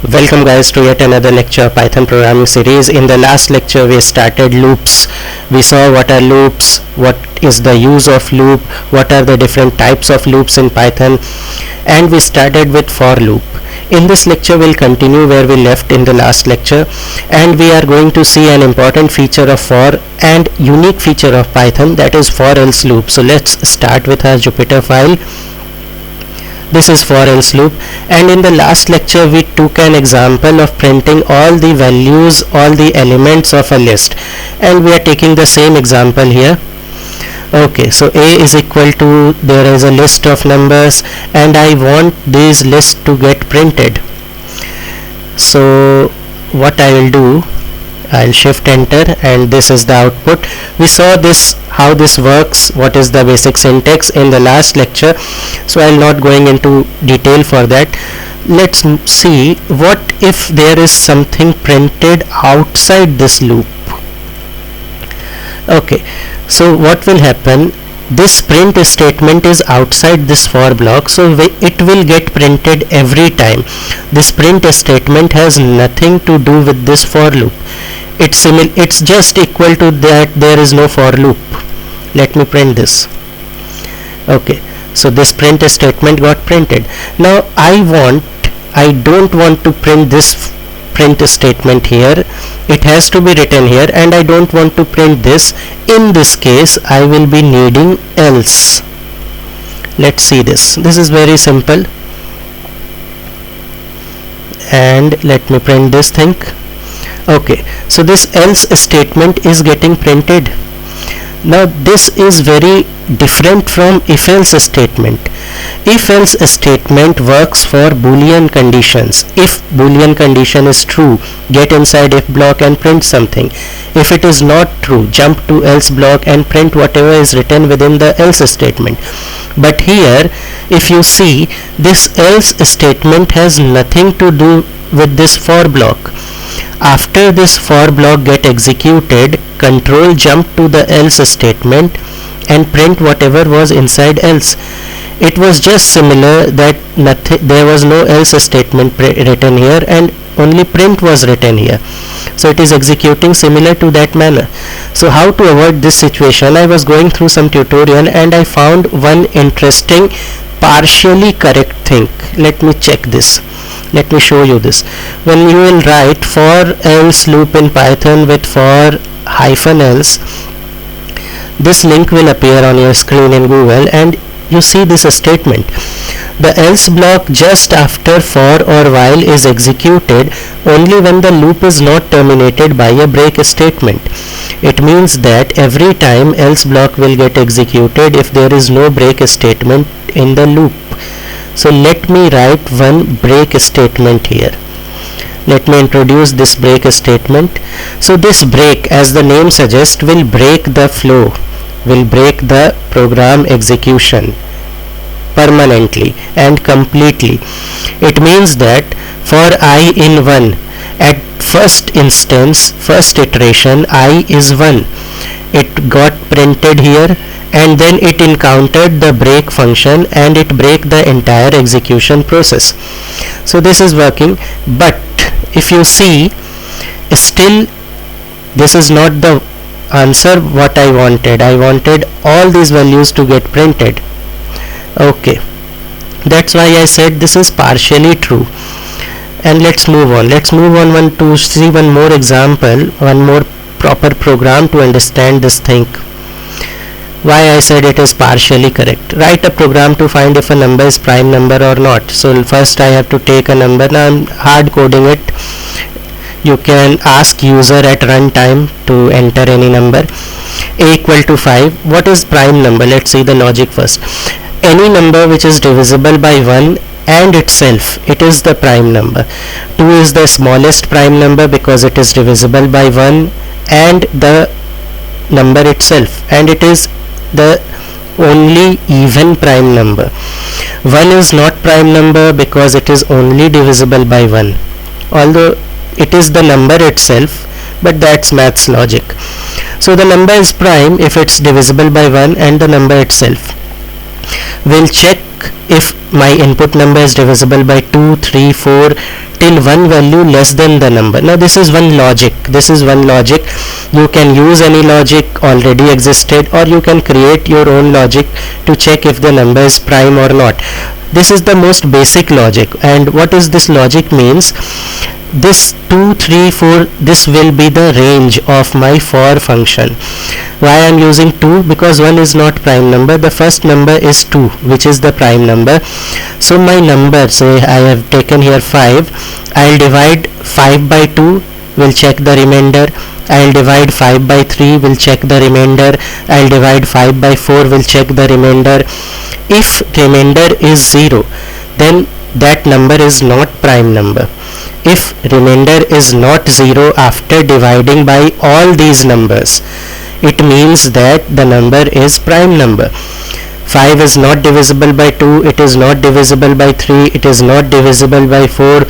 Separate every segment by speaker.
Speaker 1: Welcome guys to yet another lecture of Python programming series. In the last lecture we started loops. We saw what are loops, what is the use of loop, what are the different types of loops in Python, and we started with for loop. In this lecture we'll continue where we left in the last lecture, and we are going to see an important feature of for and unique feature of Python, that is for else loop. So let's start with our Jupyter file. This is for else loop, and in the last lecture we took an example of printing all the values, all the elements of a list, and we are taking the same example here. Okay, so a is equal to, there is a list of numbers and I want this list to get printed. So what I will do, I'll shift enter and this is the output. We saw this, how this works, what is the basic syntax in the last lecture, so I'll not going into detail for that. Let's see what if there is something printed outside this loop. Okay, so what will happen, this print statement is outside this for block, so it will get printed every time. This print statement has nothing to do with this for loop. It's just equal to that there is no for loop. Let me print this. Okay, so this print statement got printed. Now I don't want to print this print statement here. It has to be written here, and I don't want to print this. In this case I will be needing else. Let's see this. This is very simple, and let me print this thing. Okay, so this else statement is getting printed. Now this is very different from if else statement. If else statement works for boolean conditions. If boolean condition is true, get inside if block and print something. If it is not true, jump to else block and print whatever is written within the else statement. But here if you see, this else statement has nothing to do with this for block. After this for block get executed, control jump to the else statement and print whatever was inside else. It was just similar that there was no else statement written here and only print was written here. So it is executing similar to that manner. So how to avoid this situation? I was going through some tutorial and I found one interesting partially correct thing. Let me check this. Let me show you this. When you will write for else loop in Python with for hyphen else, this link will appear on your screen in Google, and you see this statement. The else block just after for or while is executed only when the loop is not terminated by a break statement. It means that every time else block will get executed if there is no break statement in the loop. So let me write one break statement here. Let me introduce this break statement. So this break, as the name suggests, will break the flow, will break the program execution permanently and completely. It means that for I in 1, at first instance, first iteration, I is 1. It got printed here, and then it encountered the break function and it break the entire execution process. So this is working, but if you see, still this is not the answer what I wanted. I wanted all these values to get printed. Okay, that's why I said this is partially true. And let's move on to see one more example, one more proper program to understand this thing. Why I said it is partially correct. Write a program to find if a number is prime number or not. So first I have to take a number. Now I'm hard coding it. You can ask user at runtime to enter any number. A equal to 5. What is prime number? Let's see the logic first. Any number which is divisible by 1 and itself, it is the prime number. 2 is the smallest prime number because it is divisible by 1 and the number itself, and it is the only even prime number. 1 is not prime number because it is only divisible by 1, although it is the number itself, but that's maths logic. So the number is prime if it's divisible by 1 and the number itself. We'll check if my input number is divisible by 2, 3, 4 till one value less than the number. Now this is one logic. You can use any logic already existed, or you can create your own logic to check if the number is prime or not. This is the most basic logic. And what is this logic means? This 2, 3, 4, this will be the range of my for function. Why I am using 2? Because 1 is not prime number. The first number is 2, which is the prime number. So my number, say I have taken here 5, I will divide 5 by 2, will check the remainder. I will divide 5 by 3, will check the remainder. I will divide 5 by 4, will check the remainder. If remainder is 0, then that number is not prime number. If remainder is not 0 after dividing by all these numbers, it means that the number is prime number. 5 is not divisible by 2, it is not divisible by 3, it is not divisible by 4,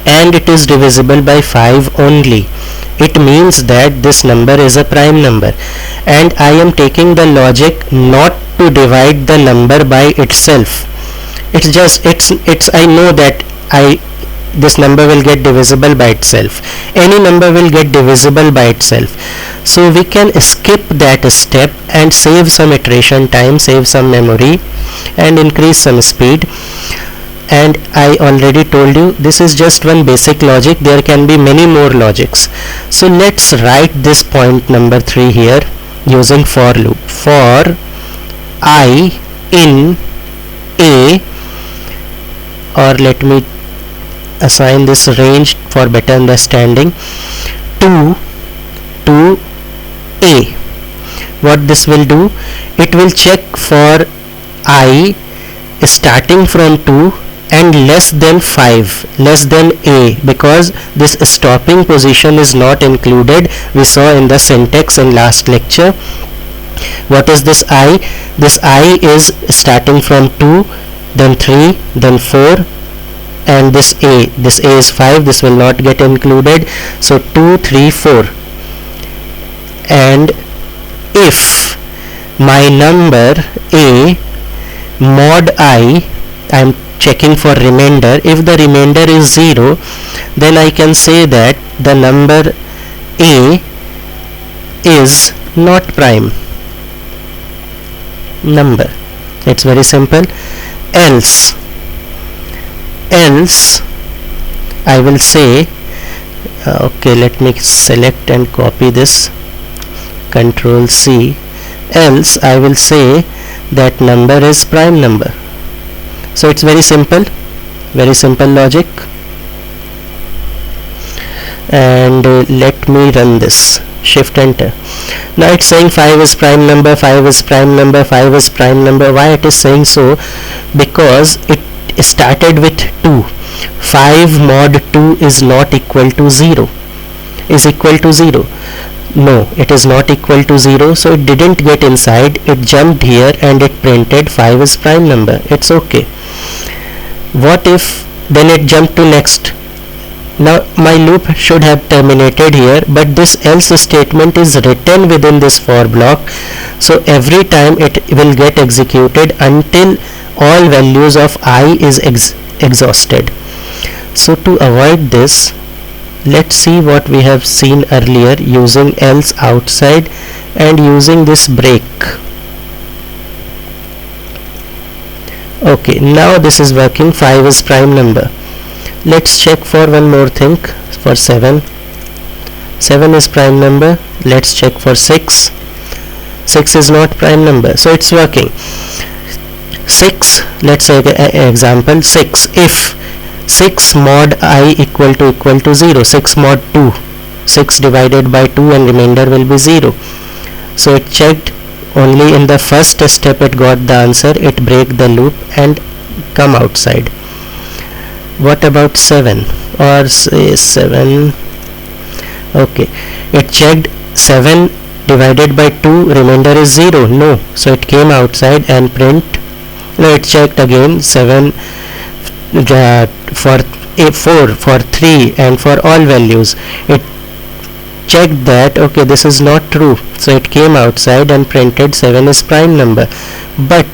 Speaker 1: and it is divisible by 5 only. It means that this number is a prime number, and I am taking the logic not to divide the number by itself. I know that this number will get divisible by itself. Any number will get divisible by itself. So we can skip that step and save some iteration time, save some memory, and increase some speed. And I already told you, this is just one basic logic. There can be many more logics. So let's write this point number 3 here using for loop. For I in A, or let me assign this range for better understanding, to A. What this will do? It will check for I starting from 2 and less than 5, less than A, because this stopping position is not included. We saw in the syntax in last lecture. What is this I? This I is starting from 2, then 3, then 4, and this A is 5. This will not get included. So 2, 3, 4. And if my number A mod I am checking for remainder, if the remainder is 0, then I can say that the number A is not prime number. It's very simple. Else I will say, okay, let me select and copy this, Control C. Else I will say that number is prime number. So it's very simple logic. And let me run this. Shift enter. Now it's saying 5 is prime number, 5 is prime number, 5 is prime number. Why it is saying so? Because it started with 2. 5 mod 2 is not equal to 0. Is equal to 0. No, it is not equal to 0. So it didn't get inside. It jumped here and it printed 5 is prime number. It's okay. What if then it jumped to next? Now my loop should have terminated here, but this else statement is written within this for block. So every time it will get executed until all values of I is exhausted. So to avoid this, let's see what we have seen earlier using else outside and using this break. Okay, now this is working. 5 is prime number. Let's check for one more thing, for 7. 7 is prime number. Let's check for 6. 6 is not prime number. So it's working. 6, let's say example 6. If 6 mod I equal to 0, 6 mod 2, 6 divided by 2 and remainder will be 0. So it checked. Only in the first step it got the answer. It break the loop and come outside. What about 7, or say 7? Okay, it checked 7 divided by 2, remainder is 0. No, so it came outside and print. No, it checked again 7 for 4, for 3, and for all values. It checked that okay, this is not true, so it came outside and printed 7 is prime number. But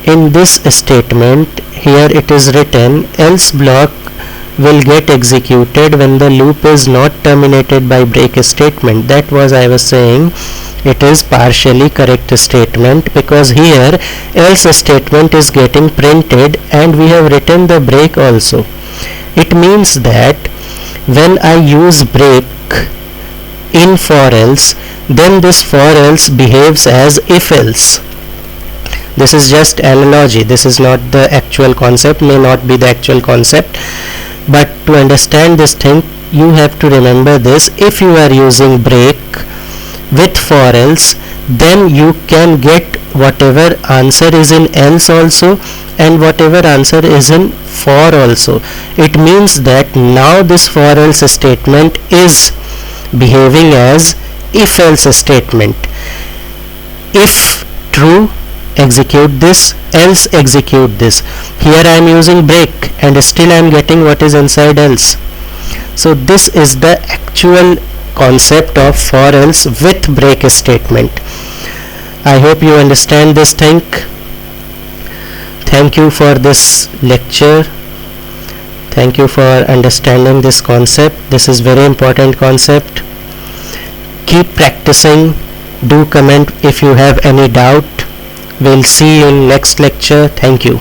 Speaker 1: in this statement here it is written else block will get executed when the loop is not terminated by break statement. That was I was saying it is partially correct statement, because here else statement is getting printed and we have written the break also. It means that when I use break in for else, then this for else behaves as if else. This is just analogy, this is not the actual concept, may not be the actual concept, but to understand this thing you have to remember this. If you are using break with for else, then you can get whatever answer is in else also and whatever answer is in for also. It means that now this for else statement is behaving as if else statement. If true, execute this, else execute this. Here I am using break and still I am getting what is inside else. So this is the actual concept of for else with break statement. I hope you understand this thing. Thank you for this lecture. Thank you for understanding this concept. This is very important concept. Keep practicing. Do comment if you have any doubt. We'll see you in next lecture. Thank you.